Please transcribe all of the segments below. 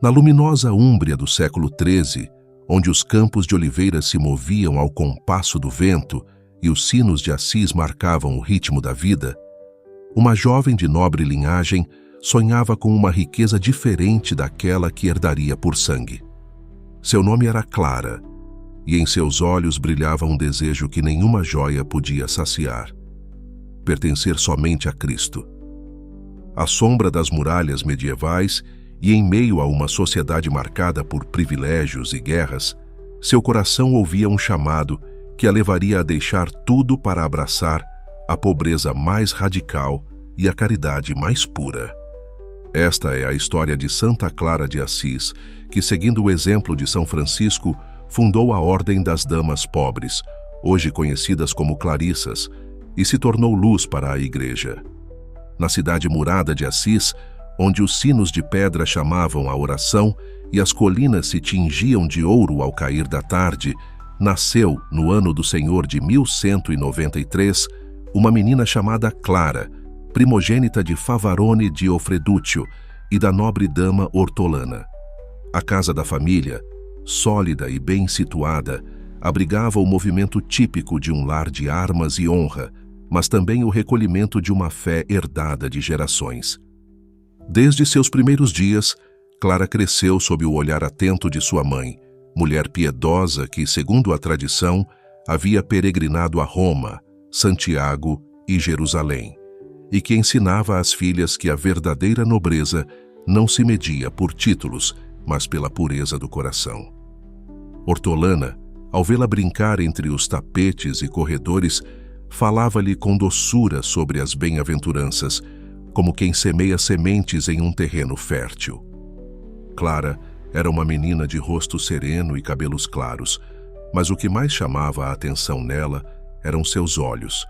Na luminosa Úmbria do século XIII, onde os campos de oliveira se moviam ao compasso do vento e os sinos de Assis marcavam o ritmo da vida, uma jovem de nobre linhagem sonhava com uma riqueza diferente daquela que herdaria por sangue. Seu nome era Clara, e em seus olhos brilhava um desejo que nenhuma joia podia saciar: pertencer somente a Cristo. À sombra das muralhas medievais e em meio a uma sociedade marcada por privilégios e guerras, seu coração ouvia um chamado que a levaria a deixar tudo para abraçar a pobreza mais radical e a caridade mais pura. Esta é a história de Santa Clara de Assis, que, seguindo o exemplo de São Francisco, fundou a Ordem das Damas Pobres, hoje conhecidas como Clarissas, e se tornou luz para a Igreja. Na cidade murada de Assis, onde os sinos de pedra chamavam a oração e as colinas se tingiam de ouro ao cair da tarde, nasceu, no ano do Senhor de 1193, uma menina chamada Clara, primogênita de Favarone de Ofredúcio e da nobre dama Ortolana. A casa da família, sólida e bem situada, abrigava o movimento típico de um lar de armas e honra, mas também o recolhimento de uma fé herdada de gerações. Desde seus primeiros dias, Clara cresceu sob o olhar atento de sua mãe, mulher piedosa que, segundo a tradição, havia peregrinado a Roma, Santiago e Jerusalém, e que ensinava às filhas que a verdadeira nobreza não se media por títulos, mas pela pureza do coração. Ortolana, ao vê-la brincar entre os tapetes e corredores, falava-lhe com doçura sobre as bem-aventuranças, como quem semeia sementes em um terreno fértil. Clara era uma menina de rosto sereno e cabelos claros, mas o que mais chamava a atenção nela eram seus olhos,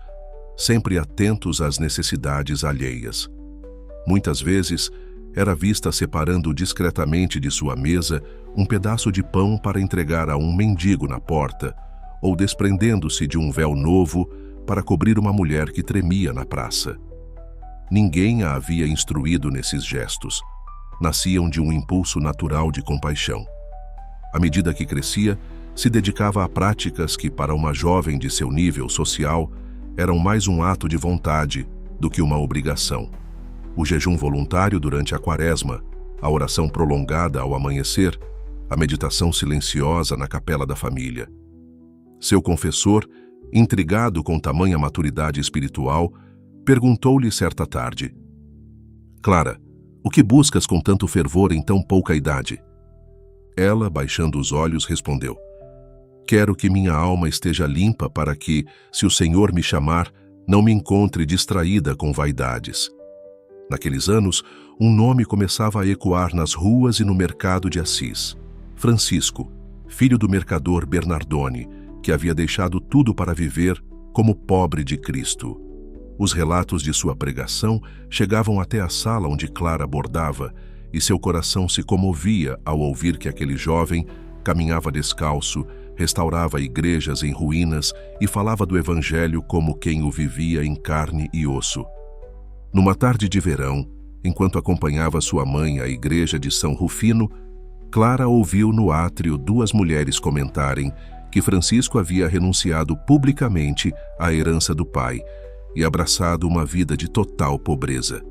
sempre atentos às necessidades alheias. Muitas vezes, era vista separando discretamente de sua mesa um pedaço de pão para entregar a um mendigo na porta, ou desprendendo-se de um véu novo para cobrir uma mulher que tremia na praça. Ninguém a havia instruído nesses gestos. Nasciam de um impulso natural de compaixão. À medida que crescia, se dedicava a práticas que, para uma jovem de seu nível social, eram mais um ato de vontade do que uma obrigação. O jejum voluntário durante a quaresma, a oração prolongada ao amanhecer, a meditação silenciosa na capela da família. Seu confessor, intrigado com tamanha maturidade espiritual, perguntou-lhe certa tarde: Clara, o que buscas com tanto fervor em tão pouca idade? Ela, baixando os olhos, respondeu: Quero que minha alma esteja limpa para que, se o Senhor me chamar, não me encontre distraída com vaidades. Naqueles anos, um nome começava a ecoar nas ruas e no mercado de Assis: Francisco, filho do mercador Bernardone, que havia deixado tudo para viver como pobre de Cristo. Os relatos de sua pregação chegavam até a sala onde Clara bordava, e seu coração se comovia ao ouvir que aquele jovem caminhava descalço, restaurava igrejas em ruínas e falava do Evangelho como quem o vivia em carne e osso. Numa tarde de verão, enquanto acompanhava sua mãe à igreja de São Rufino, Clara ouviu no átrio duas mulheres comentarem que Francisco havia renunciado publicamente à herança do pai e abraçado uma vida de total pobreza.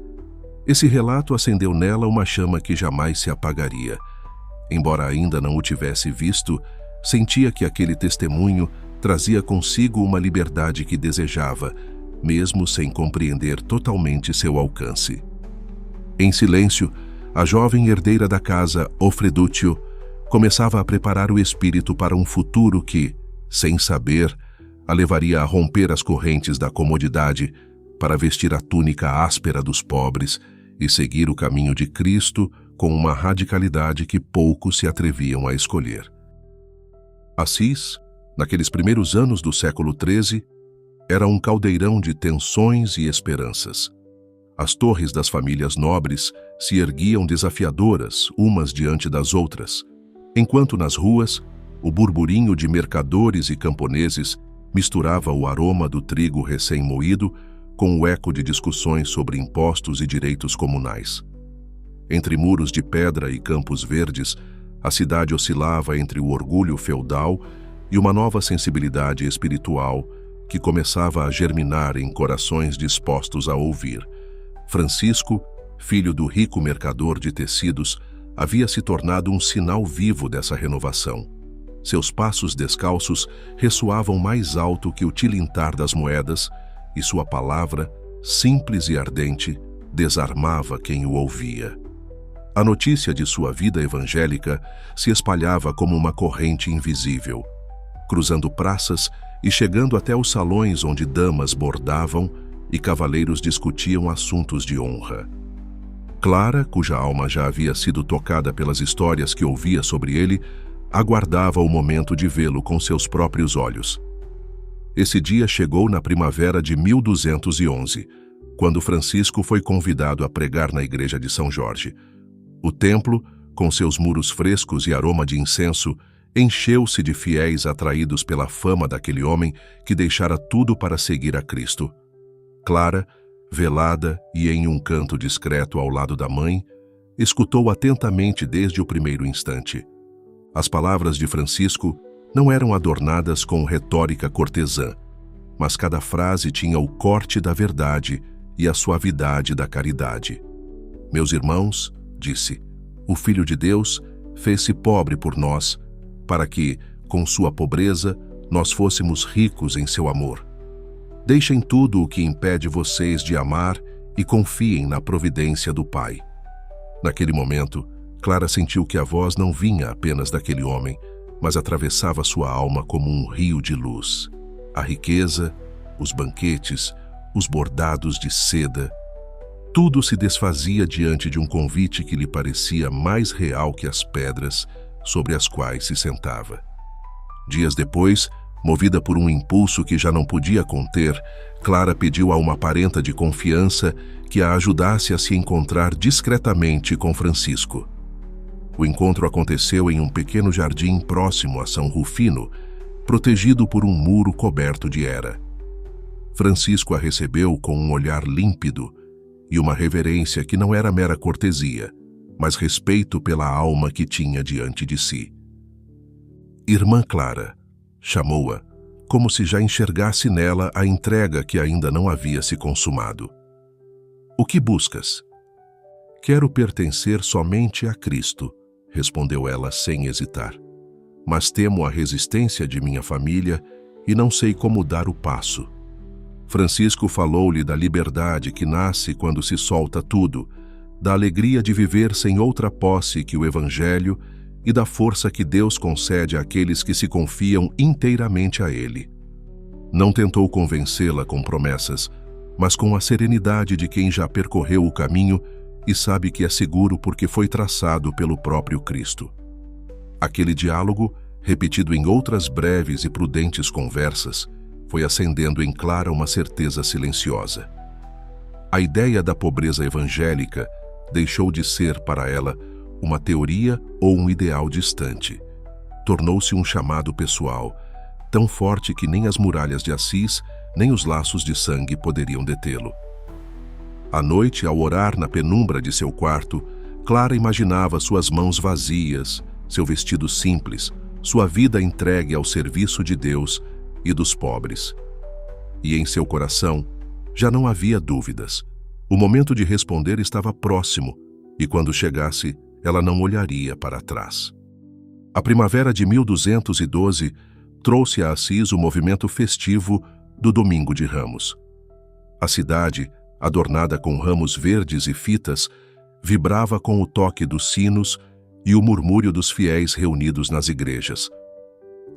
Esse relato acendeu nela uma chama que jamais se apagaria. Embora ainda não o tivesse visto, sentia que aquele testemunho trazia consigo uma liberdade que desejava, mesmo sem compreender totalmente seu alcance. Em silêncio, a jovem herdeira da casa Ofredúcio começava a preparar o espírito para um futuro que, sem saber, a levaria a romper as correntes da comodidade para vestir a túnica áspera dos pobres e seguir o caminho de Cristo com uma radicalidade que poucos se atreviam a escolher. Assis, naqueles primeiros anos do século XIII, era um caldeirão de tensões e esperanças. As torres das famílias nobres se erguiam desafiadoras umas diante das outras, enquanto nas ruas, o burburinho de mercadores e camponeses misturava o aroma do trigo recém-moído com o eco de discussões sobre impostos e direitos comunais. Entre muros de pedra e campos verdes, a cidade oscilava entre o orgulho feudal e uma nova sensibilidade espiritual que começava a germinar em corações dispostos a ouvir. Francisco, filho do rico mercador de tecidos, havia se tornado um sinal vivo dessa renovação. Seus passos descalços ressoavam mais alto que o tilintar das moedas, e sua palavra, simples e ardente, desarmava quem o ouvia. A notícia de sua vida evangélica se espalhava como uma corrente invisível, cruzando praças e chegando até os salões onde damas bordavam e cavaleiros discutiam assuntos de honra. Clara, cuja alma já havia sido tocada pelas histórias que ouvia sobre ele, aguardava o momento de vê-lo com seus próprios olhos. Esse dia chegou na primavera de 1211, quando Francisco foi convidado a pregar na igreja de São Jorge. O templo, com seus muros frescos e aroma de incenso, encheu-se de fiéis atraídos pela fama daquele homem que deixara tudo para seguir a Cristo. Clara, velada e em um canto discreto ao lado da mãe, escutou atentamente desde o primeiro instante. As palavras de Francisco não eram adornadas com retórica cortesã, mas cada frase tinha o corte da verdade e a suavidade da caridade. Meus irmãos, disse, o Filho de Deus fez-se pobre por nós, para que, com sua pobreza, nós fôssemos ricos em seu amor. Deixem tudo o que impede vocês de amar e confiem na providência do Pai. Naquele momento, Clara sentiu que a voz não vinha apenas daquele homem, mas atravessava sua alma como um rio de luz. A riqueza, os banquetes, os bordados de seda, tudo se desfazia diante de um convite que lhe parecia mais real que as pedras sobre as quais se sentava. Dias depois, movida por um impulso que já não podia conter, Clara pediu a uma parenta de confiança que a ajudasse a se encontrar discretamente com Francisco. O encontro aconteceu em um pequeno jardim próximo a São Rufino, protegido por um muro coberto de era. Francisco a recebeu com um olhar límpido e uma reverência que não era mera cortesia, mas respeito pela alma que tinha diante de si. Irmã Clara, chamou-a, como se já enxergasse nela a entrega que ainda não havia se consumado. O que buscas? Quero pertencer somente a Cristo, respondeu ela sem hesitar. Mas temo a resistência de minha família e não sei como dar o passo. Francisco falou-lhe da liberdade que nasce quando se solta tudo, da alegria de viver sem outra posse que o Evangelho e da força que Deus concede àqueles que se confiam inteiramente a Ele. Não tentou convencê-la com promessas, mas com a serenidade de quem já percorreu o caminho e sabe que é seguro porque foi traçado pelo próprio Cristo. Aquele diálogo, repetido em outras breves e prudentes conversas, foi acendendo em Clara uma certeza silenciosa. A ideia da pobreza evangélica deixou de ser para ela uma teoria ou um ideal distante. Tornou-se um chamado pessoal, tão forte que nem as muralhas de Assis, nem os laços de sangue poderiam detê-lo. À noite, ao orar na penumbra de seu quarto, Clara imaginava suas mãos vazias, seu vestido simples, sua vida entregue ao serviço de Deus e dos pobres. E em seu coração já não havia dúvidas. O momento de responder estava próximo, e quando chegasse, ela não olharia para trás. A primavera de 1212 trouxe a Assis o movimento festivo do Domingo de Ramos. A cidade, adornada com ramos verdes e fitas, vibrava com o toque dos sinos e o murmúrio dos fiéis reunidos nas igrejas.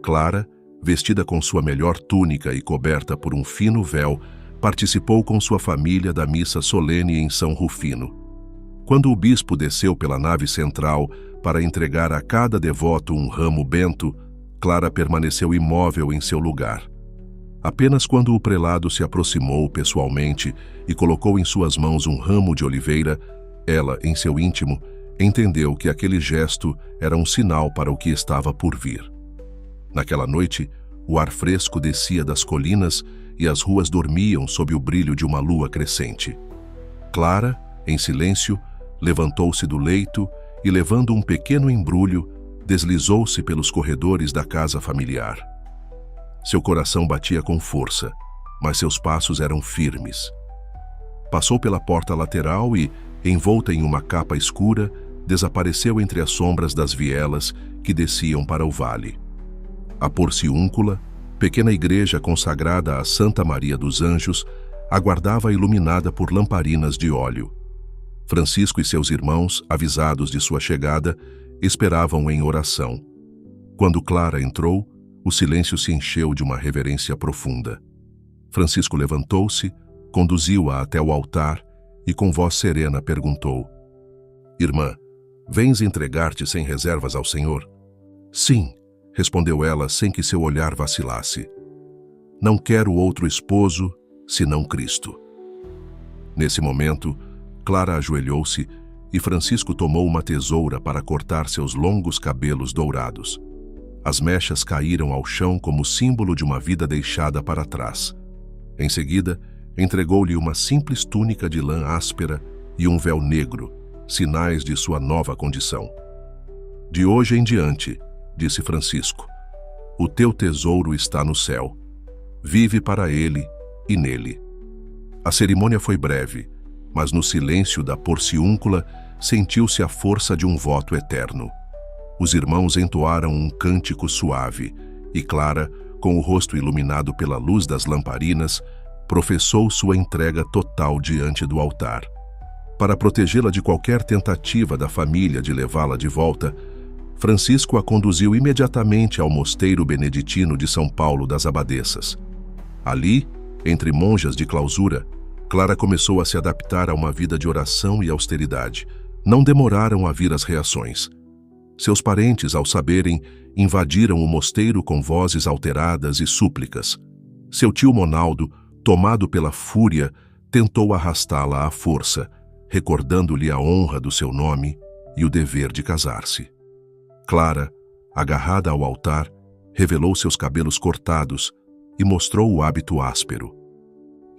Clara, vestida com sua melhor túnica e coberta por um fino véu, participou com sua família da missa solene em São Rufino. Quando o bispo desceu pela nave central para entregar a cada devoto um ramo bento, Clara permaneceu imóvel em seu lugar. Apenas quando o prelado se aproximou pessoalmente e colocou em suas mãos um ramo de oliveira, ela, em seu íntimo, entendeu que aquele gesto era um sinal para o que estava por vir. Naquela noite, o ar fresco descia das colinas e as ruas dormiam sob o brilho de uma lua crescente. Clara, em silêncio, Levantou-se do leito e, levando um pequeno embrulho, deslizou-se pelos corredores da casa familiar. Seu coração batia com força, mas seus passos eram firmes. Passou pela porta lateral e, envolta em uma capa escura, desapareceu entre as sombras das vielas que desciam para o vale. A Porciúncula, pequena igreja consagrada a Santa Maria dos Anjos, aguardava iluminada por lamparinas de óleo. Francisco e seus irmãos, avisados de sua chegada, esperavam em oração. Quando Clara entrou, o silêncio se encheu de uma reverência profunda. Francisco levantou-se, conduziu-a até o altar e, com voz serena, perguntou: Irmã, vens entregar-te sem reservas ao Senhor? Sim, respondeu ela sem que seu olhar vacilasse. Não quero outro esposo, senão Cristo. Nesse momento, Clara ajoelhou-se e Francisco tomou uma tesoura para cortar seus longos cabelos dourados. As mechas caíram ao chão como símbolo de uma vida deixada para trás. Em seguida, entregou-lhe uma simples túnica de lã áspera e um véu negro, sinais de sua nova condição. De hoje em diante, disse Francisco, o teu tesouro está no céu. Vive para ele e nele. A cerimônia foi breve, mas no silêncio da Porciúncula sentiu-se a força de um voto eterno. Os irmãos entoaram um cântico suave e Clara, com o rosto iluminado pela luz das lamparinas, professou sua entrega total diante do altar. Para protegê-la de qualquer tentativa da família de levá-la de volta, Francisco a conduziu imediatamente ao mosteiro beneditino de São Paulo das Abadesas. Ali, entre monjas de clausura, Clara começou a se adaptar a uma vida de oração e austeridade. Não demoraram a vir as reações. Seus parentes, ao saberem, invadiram o mosteiro com vozes alteradas e súplicas. Seu tio Monaldo, tomado pela fúria, tentou arrastá-la à força, recordando-lhe a honra do seu nome e o dever de casar-se. Clara, agarrada ao altar, revelou seus cabelos cortados e mostrou o hábito áspero.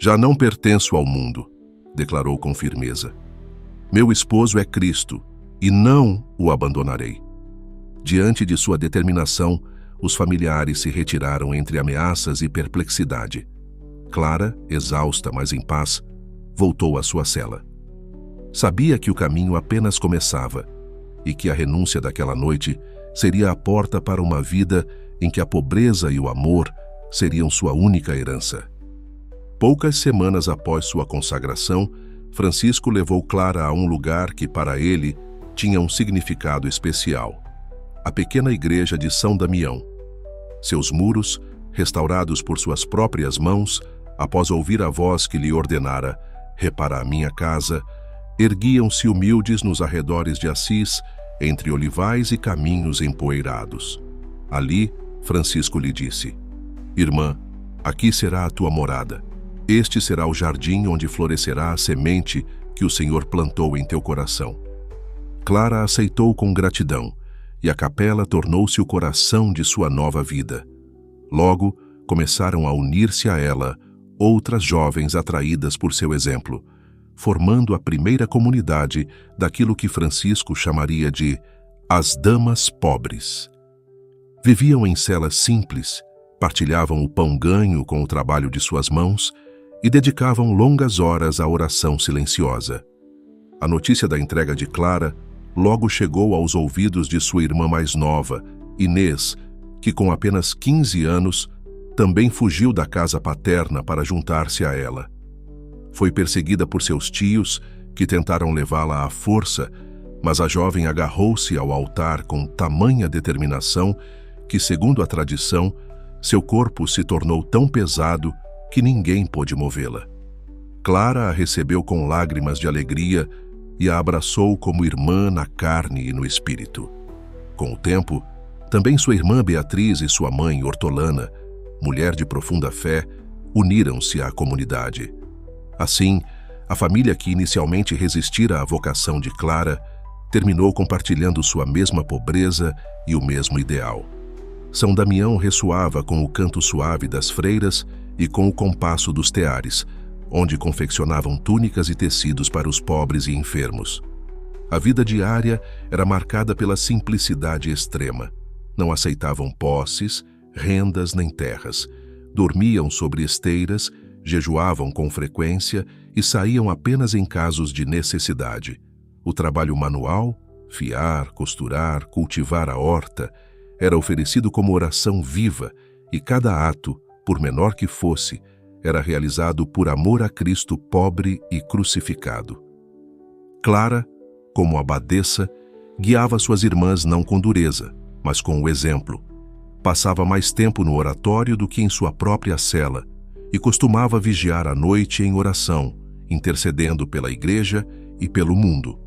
Já não pertenço ao mundo, declarou com firmeza. Meu esposo é Cristo e não o abandonarei. Diante de sua determinação, os familiares se retiraram entre ameaças e perplexidade. Clara, exausta, mas em paz, voltou à sua cela. Sabia que o caminho apenas começava e que a renúncia daquela noite seria a porta para uma vida em que a pobreza e o amor seriam sua única herança. Poucas semanas após sua consagração, Francisco levou Clara a um lugar que, para ele, tinha um significado especial: a pequena igreja de São Damião. Seus muros, restaurados por suas próprias mãos, após ouvir a voz que lhe ordenara: repara a minha casa, erguiam-se humildes nos arredores de Assis, entre olivais e caminhos empoeirados. Ali, Francisco lhe disse: Irmã, aqui será a tua morada. Este será o jardim onde florescerá a semente que o Senhor plantou em teu coração. Clara aceitou com gratidão, e a capela tornou-se o coração de sua nova vida. Logo, começaram a unir-se a ela outras jovens atraídas por seu exemplo, formando a primeira comunidade daquilo que Francisco chamaria de as Damas Pobres. Viviam em celas simples, partilhavam o pão ganho com o trabalho de suas mãos e dedicavam longas horas à oração silenciosa. A notícia da entrega de Clara logo chegou aos ouvidos de sua irmã mais nova, Inês, que com apenas 15 anos também fugiu da casa paterna para juntar-se a ela. Foi perseguida por seus tios, que tentaram levá-la à força, mas a jovem agarrou-se ao altar com tamanha determinação que, segundo a tradição, seu corpo se tornou tão pesado que ninguém pôde movê-la. Clara a recebeu com lágrimas de alegria e a abraçou como irmã na carne e no espírito. Com o tempo, também sua irmã Beatriz e sua mãe Hortolana, mulher de profunda fé, uniram-se à comunidade. Assim, a família que inicialmente resistira à vocação de Clara terminou compartilhando sua mesma pobreza e o mesmo ideal. São Damião ressoava com o canto suave das freiras e com o compasso dos teares, onde confeccionavam túnicas e tecidos para os pobres e enfermos. A vida diária era marcada pela simplicidade extrema. Não aceitavam posses, rendas nem terras. Dormiam sobre esteiras, jejuavam com frequência e saíam apenas em casos de necessidade. O trabalho manual, fiar, costurar, cultivar a horta, era oferecido como oração viva e cada ato, por menor que fosse, era realizado por amor a Cristo pobre e crucificado. Clara, como abadesa, guiava suas irmãs não com dureza, mas com o exemplo. Passava mais tempo no oratório do que em sua própria cela e costumava vigiar à noite em oração, intercedendo pela igreja e pelo mundo.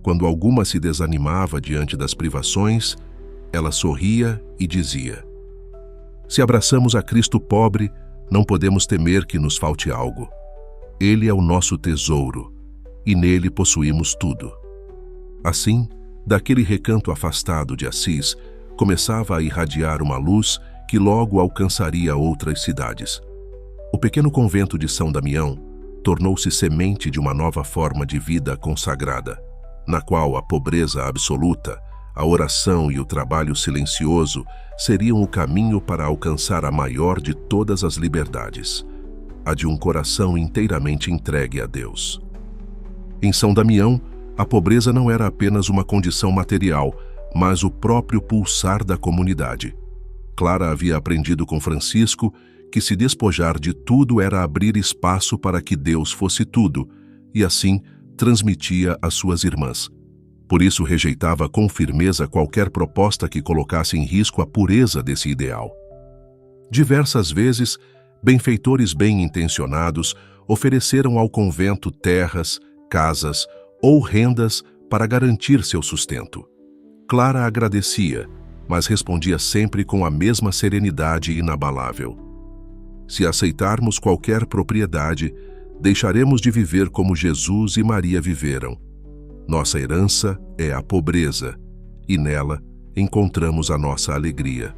Quando alguma se desanimava diante das privações, ela sorria e dizia: se abraçamos a Cristo pobre, não podemos temer que nos falte algo. Ele é o nosso tesouro, e nele possuímos tudo. Assim, daquele recanto afastado de Assis, começava a irradiar uma luz que logo alcançaria outras cidades. O pequeno convento de São Damião tornou-se semente de uma nova forma de vida consagrada, na qual a pobreza absoluta, a oração e o trabalho silencioso seriam o caminho para alcançar a maior de todas as liberdades, a de um coração inteiramente entregue a Deus. Em São Damião, a pobreza não era apenas uma condição material, mas o próprio pulsar da comunidade. Clara havia aprendido com Francisco que se despojar de tudo era abrir espaço para que Deus fosse tudo, e assim transmitia às suas irmãs. Por isso rejeitava com firmeza qualquer proposta que colocasse em risco a pureza desse ideal. Diversas vezes, benfeitores bem-intencionados ofereceram ao convento terras, casas ou rendas para garantir seu sustento. Clara agradecia, mas respondia sempre com a mesma serenidade inabalável: se aceitarmos qualquer propriedade, deixaremos de viver como Jesus e Maria viveram. Nossa herança é a pobreza, e nela encontramos a nossa alegria.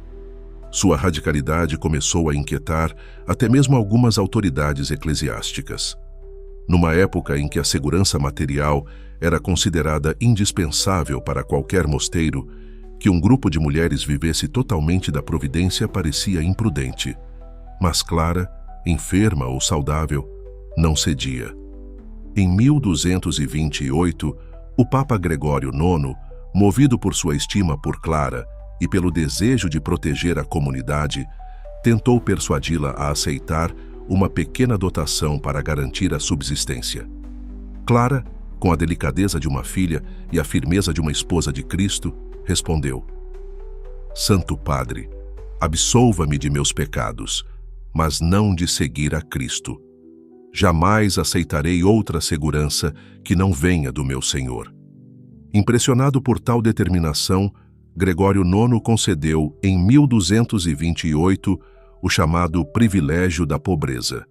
Sua radicalidade começou a inquietar até mesmo algumas autoridades eclesiásticas. Numa época em que a segurança material era considerada indispensável para qualquer mosteiro, que um grupo de mulheres vivesse totalmente da providência parecia imprudente. Mas Clara, enferma ou saudável, não cedia. Em 1228, o Papa Gregório IX, movido por sua estima por Clara e pelo desejo de proteger a comunidade, tentou persuadi-la a aceitar uma pequena dotação para garantir a subsistência. Clara, com a delicadeza de uma filha e a firmeza de uma esposa de Cristo, respondeu: Santo Padre, absolva-me de meus pecados, mas não de seguir a Cristo. Jamais aceitarei outra segurança que não venha do meu Senhor. Impressionado por tal determinação, Gregório IX concedeu, em 1228, o chamado Privilégio da Pobreza.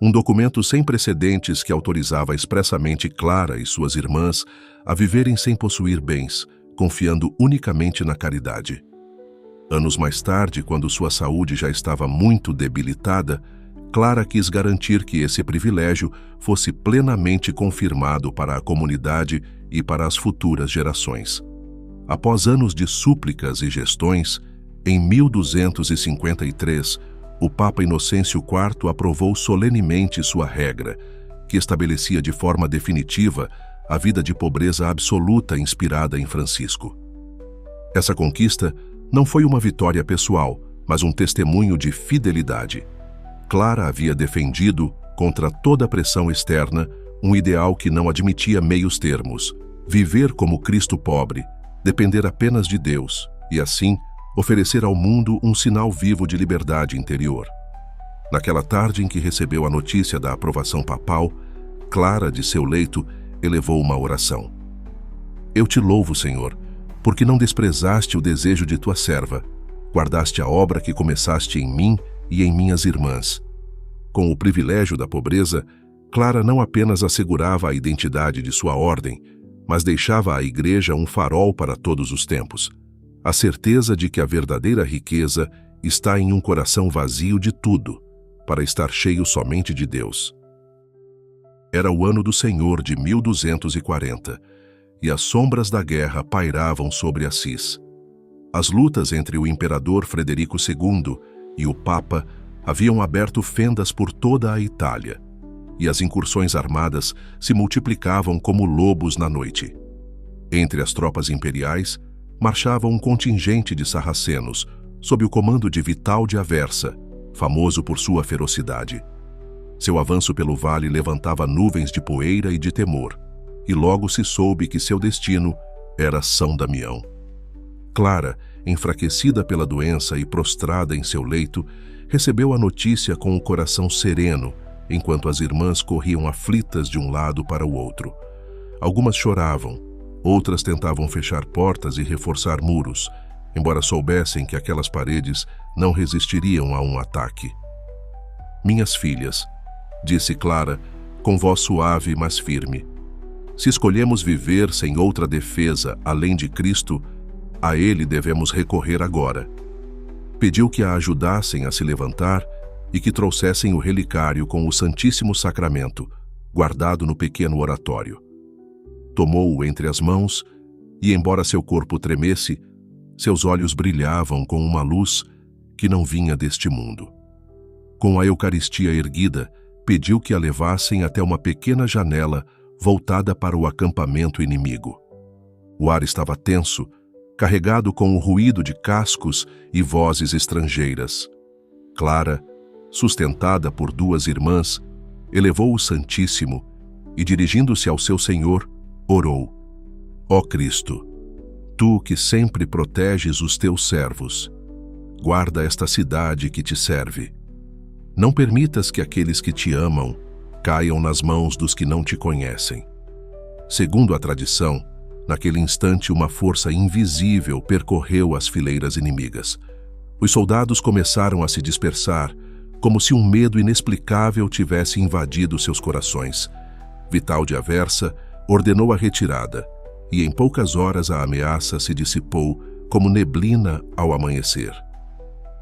Um documento sem precedentes que autorizava expressamente Clara e suas irmãs a viverem sem possuir bens, confiando unicamente na caridade. Anos mais tarde, quando sua saúde já estava muito debilitada, Clara quis garantir que esse privilégio fosse plenamente confirmado para a comunidade e para as futuras gerações. Após anos de súplicas e gestões, em 1253, o Papa Inocêncio IV aprovou solenemente sua regra, que estabelecia de forma definitiva a vida de pobreza absoluta inspirada em Francisco. Essa conquista não foi uma vitória pessoal, mas um testemunho de fidelidade. Clara havia defendido, contra toda pressão externa, um ideal que não admitia meios termos: viver como Cristo pobre, depender apenas de Deus e, assim, oferecer ao mundo um sinal vivo de liberdade interior. Naquela tarde em que recebeu a notícia da aprovação papal, Clara, de seu leito, elevou uma oração. Eu te louvo, Senhor, porque não desprezaste o desejo de tua serva, guardaste a obra que começaste em mim e em minhas irmãs. Com o privilégio da pobreza, Clara não apenas assegurava a identidade de sua ordem, mas deixava à Igreja um farol para todos os tempos, a certeza de que a verdadeira riqueza está em um coração vazio de tudo, para estar cheio somente de Deus. Era o ano do Senhor de 1240, e as sombras da guerra pairavam sobre Assis. As lutas entre o imperador Frederico II e o Papa haviam aberto fendas por toda a Itália, e as incursões armadas se multiplicavam como lobos na noite. Entre as tropas imperiais, marchava um contingente de sarracenos, sob o comando de Vital de Aversa, famoso por sua ferocidade. Seu avanço pelo vale levantava nuvens de poeira e de temor, e logo se soube que seu destino era São Damião. Clara, enfraquecida pela doença e prostrada em seu leito, recebeu a notícia com o coração sereno, enquanto as irmãs corriam aflitas de um lado para o outro. Algumas choravam, outras tentavam fechar portas e reforçar muros, embora soubessem que aquelas paredes não resistiriam a um ataque. "Minhas filhas", disse Clara, com voz suave mas firme, "se escolhemos viver sem outra defesa além de Cristo, a Ele devemos recorrer agora." Pediu que a ajudassem a se levantar e que trouxessem o relicário com o Santíssimo Sacramento, guardado no pequeno oratório. Tomou-o entre as mãos e, embora seu corpo tremesse, seus olhos brilhavam com uma luz que não vinha deste mundo. Com a Eucaristia erguida, pediu que a levassem até uma pequena janela voltada para o acampamento inimigo. O ar estava tenso, carregado com o ruído de cascos e vozes estrangeiras. Clara, sustentada por duas irmãs, elevou o Santíssimo e, dirigindo-se ao seu Senhor, orou: "Ó Cristo, tu que sempre proteges os teus servos, guarda esta cidade que te serve. Não permitas que aqueles que te amam caiam nas mãos dos que não te conhecem." Segundo a tradição, naquele instante uma força invisível percorreu as fileiras inimigas. Os soldados começaram a se dispersar, como se um medo inexplicável tivesse invadido seus corações. Vital de Aversa ordenou a retirada, e em poucas horas a ameaça se dissipou como neblina ao amanhecer.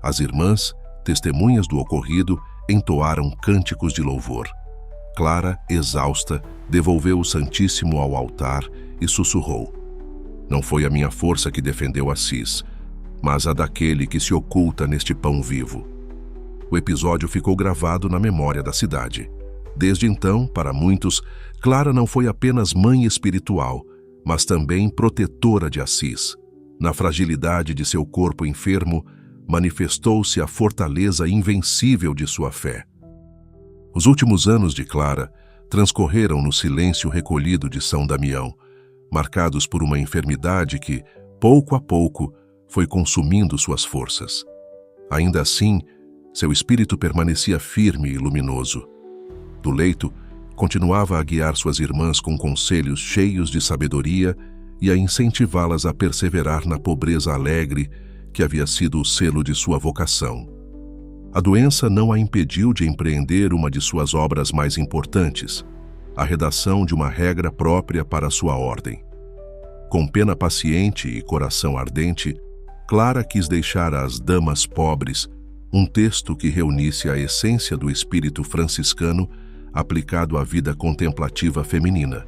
As irmãs, testemunhas do ocorrido, entoaram cânticos de louvor. Clara, exausta, devolveu o Santíssimo ao altar e sussurrou: "Não foi a minha força que defendeu Assis, mas a daquele que se oculta neste pão vivo." O episódio ficou gravado na memória da cidade. Desde então, para muitos, Clara não foi apenas mãe espiritual, mas também protetora de Assis. Na fragilidade de seu corpo enfermo, manifestou-se a fortaleza invencível de sua fé. Os últimos anos de Clara transcorreram no silêncio recolhido de São Damião, marcados por uma enfermidade que, pouco a pouco, foi consumindo suas forças. Ainda assim, seu espírito permanecia firme e luminoso. Do leito, continuava a guiar suas irmãs com conselhos cheios de sabedoria e a incentivá-las a perseverar na pobreza alegre que havia sido o selo de sua vocação. A doença não a impediu de empreender uma de suas obras mais importantes, a redação de uma regra própria para sua ordem. Com pena paciente e coração ardente, Clara quis deixar às damas pobres um texto que reunisse a essência do espírito franciscano aplicado à vida contemplativa feminina: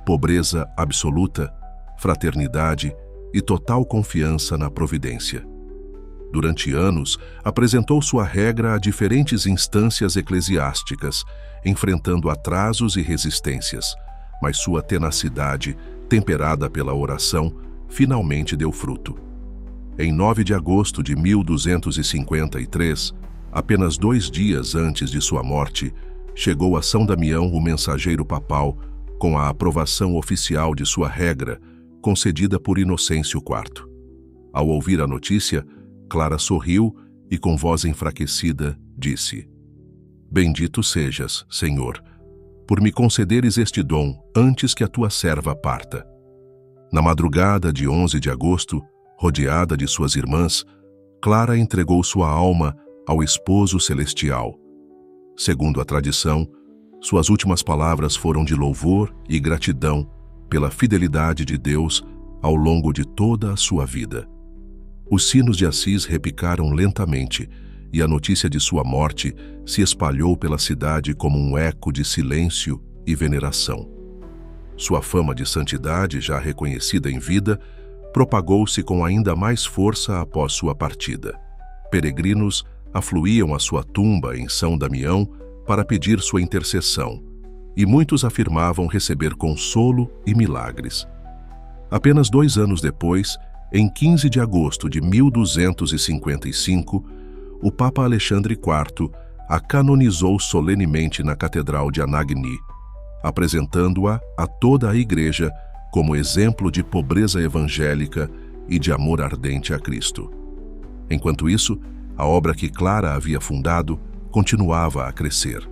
pobreza absoluta, fraternidade e total confiança na providência. Durante anos, apresentou sua regra a diferentes instâncias eclesiásticas, enfrentando atrasos e resistências, mas sua tenacidade, temperada pela oração, finalmente deu fruto. Em 9 de agosto de 1253, apenas 2 dias antes de sua morte, chegou a São Damião o mensageiro papal com a aprovação oficial de sua regra, concedida por Inocêncio IV. Ao ouvir a notícia, Clara sorriu e, com voz enfraquecida, disse: "Bendito sejas, Senhor, por me concederes este dom antes que a tua serva parta." Na madrugada de 11 de agosto, rodeada de suas irmãs, Clara entregou sua alma ao esposo celestial. Segundo a tradição, suas últimas palavras foram de louvor e gratidão pela fidelidade de Deus ao longo de toda a sua vida. Os sinos de Assis repicaram lentamente e a notícia de sua morte se espalhou pela cidade como um eco de silêncio e veneração. Sua fama de santidade, já reconhecida em vida, propagou-se com ainda mais força após sua partida. Peregrinos afluíam à sua tumba em São Damião para pedir sua intercessão, e muitos afirmavam receber consolo e milagres. Apenas 2 anos depois, em 15 de agosto de 1255, o Papa Alexandre IV a canonizou solenemente na Catedral de Anagni, apresentando-a a toda a Igreja como exemplo de pobreza evangélica e de amor ardente a Cristo. Enquanto isso, a obra que Clara havia fundado continuava a crescer.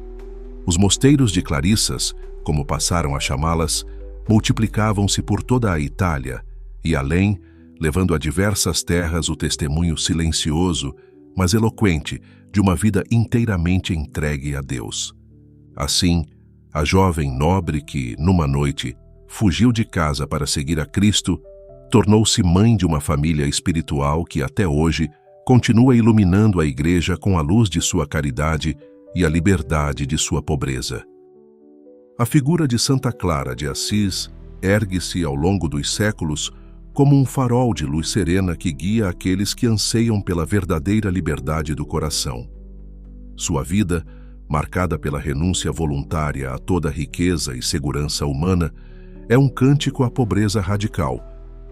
Os mosteiros de Clarissas, como passaram a chamá-las, multiplicavam-se por toda a Itália e além, levando a diversas terras o testemunho silencioso, mas eloquente, de uma vida inteiramente entregue a Deus. Assim, a jovem nobre que, numa noite, fugiu de casa para seguir a Cristo, tornou-se mãe de uma família espiritual que até hoje continua iluminando a Igreja com a luz de sua caridade e a liberdade de sua pobreza. A figura de Santa Clara de Assis ergue-se ao longo dos séculos como um farol de luz serena que guia aqueles que anseiam pela verdadeira liberdade do coração. Sua vida, marcada pela renúncia voluntária a toda riqueza e segurança humana, é um cântico à pobreza radical,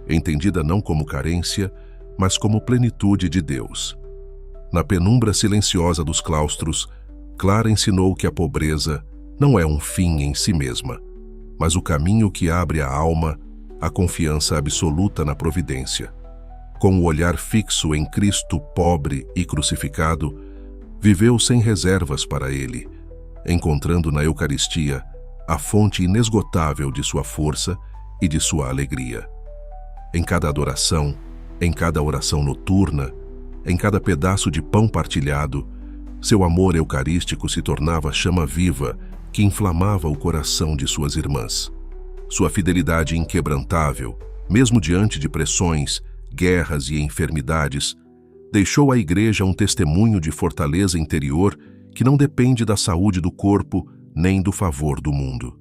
entendida não como carência, mas como plenitude de Deus. Na penumbra silenciosa dos claustros, Clara ensinou que a pobreza não é um fim em si mesma, mas o caminho que abre à alma a confiança absoluta na providência. Com o olhar fixo em Cristo pobre e crucificado, viveu sem reservas para ele, encontrando na Eucaristia a fonte inesgotável de sua força e de sua alegria. Em cada adoração, em cada oração noturna, em cada pedaço de pão partilhado, seu amor eucarístico se tornava chama viva que inflamava o coração de suas irmãs. Sua fidelidade inquebrantável, mesmo diante de pressões, guerras e enfermidades, deixou à Igreja um testemunho de fortaleza interior que não depende da saúde do corpo nem do favor do mundo.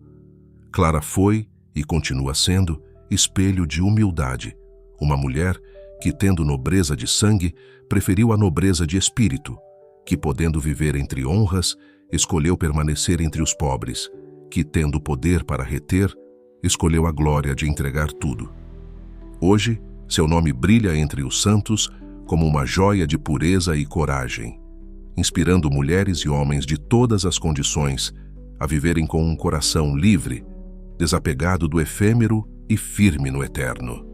Clara foi, e continua sendo, espelho de humildade, uma mulher que, tendo nobreza de sangue, preferiu a nobreza de espírito, que, podendo viver entre honras, escolheu permanecer entre os pobres, que, tendo poder para reter, escolheu a glória de entregar tudo. Hoje, seu nome brilha entre os santos como uma joia de pureza e coragem, inspirando mulheres e homens de todas as condições a viverem com um coração livre, desapegado do efêmero e firme no eterno.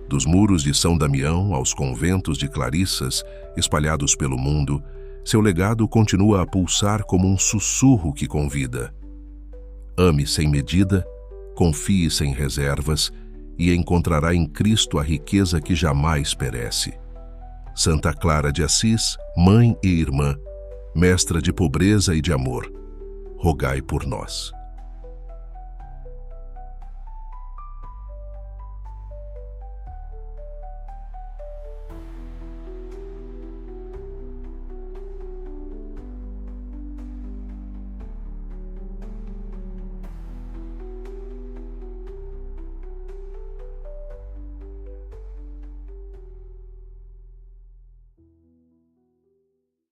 Dos muros de São Damião aos conventos de Clarissas espalhados pelo mundo, seu legado continua a pulsar como um sussurro que convida. Ame sem medida, confie sem reservas e encontrará em Cristo a riqueza que jamais perece. Santa Clara de Assis, mãe e irmã, mestra de pobreza e de amor, rogai por nós.